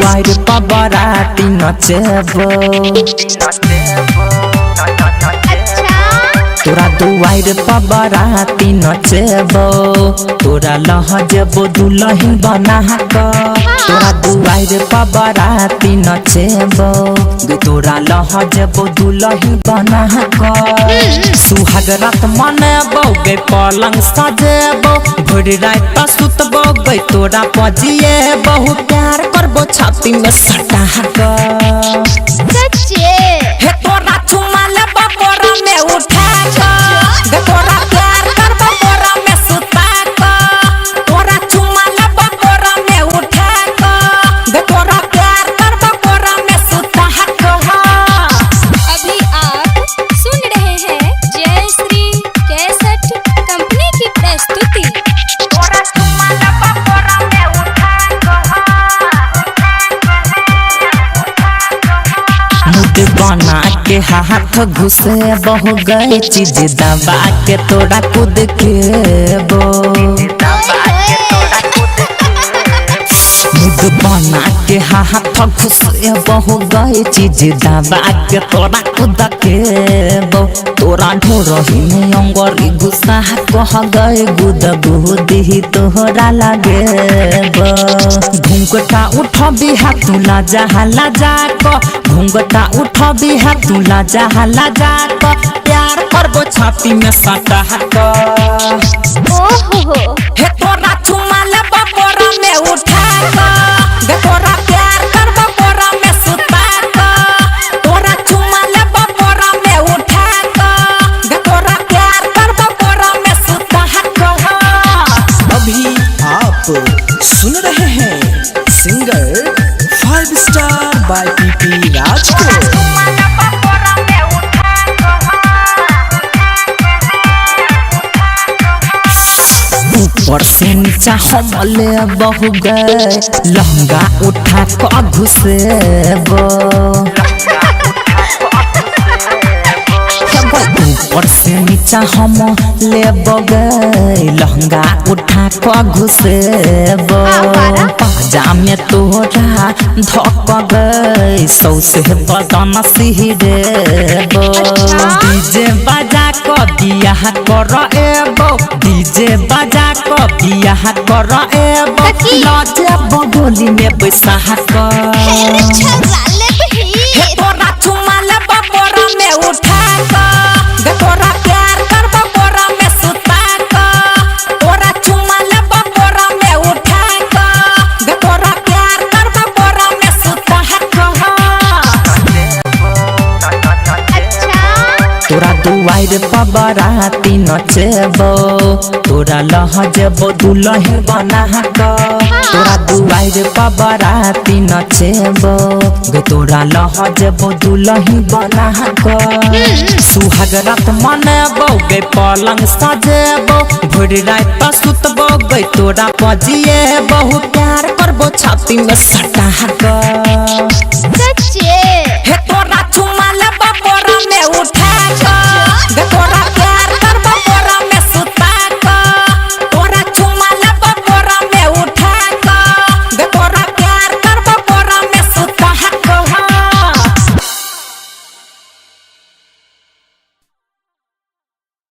दुआर पर बराती नचबो तोरा दुआर पर बराती नचबो तोरा लहजबो दुल्हन बना तोरा दुआर पर बराती नचबो तोरा लहजबो दुल्हन बना सुहाग रात मनेबो गे पलंग सजेबो भोर रात सुतबो गे तोरा पजिए बहु प्यार करबो छाती में सटा सच्चे हे तोरा चुमा लेबो बोरा में उठा गे तोरा प्यार करबो बोरा में सुता तोरा चुमा लेबो बोरा में उठा गे तोरा प्यार करबो बोरा में सुता अभी आप सुन रहे हैं जय श्री कैसेट कंपनी की प्रस्तुति। तोरा चुमा लेबो बोरा में उठा मुझे बना के हाथ घुसे बहु गए चीज दबा के तोड़ा कूद के बो मुझे बना के हाथ घुसे बहु गए चीज दबा के तोड़ा कूद के बो तोरा ढोरही में अंगरी गुस्सा कह गए गुद गुदी तोहरा लगे बो घुंघटा उठ बिहा तुला जहाला जाको घुंघटा उठ बिहा तुला जहाला जाको प्यार करबो छाती में सटा ओहो हे तोरा चुमा लेबो बोरा में उठा गे तोरा प्यार करबो बोरा में सुता तोरा चुमा लेबो बोरा में उठा गे तोरा प्यार करबो बोरा में सुता अभी आप सुन रहे हैं सिंगर 5 स्टार बाय पीपी राज को। ऊपर से नीचा हम ले बहु गए लहंगा उठा के घुसेबो ऊपर से नीचा हम ले गए लहंगा उठा के घुसेबो पाजा में तोरा धक गए सौसे बदन सिहरेबो डीजे बजा के बियाह कर एबो डीजे बजा के बियाह कर एबो लजे बगोली में बैसा हे तोरा चुमा लेबो बोरा में उठा गे तोरा प्यार करबो बोरा में सुता तोरा चुमा लेबो बोरा में उठा गे तोरा प्यार करबो बोरा में सुता तोरा दुआर पर बराती नचबो तोरा लहजबो दुल्हन बना तोरा दुआर पर बराती नचबो गे तोरा लहजबो दुल्हन बना सुहाग रात मनेबो गे पलंग सजेबो भोर रात सुतबो गे तोरा पजिए बहु प्यार करबो छाती में सटा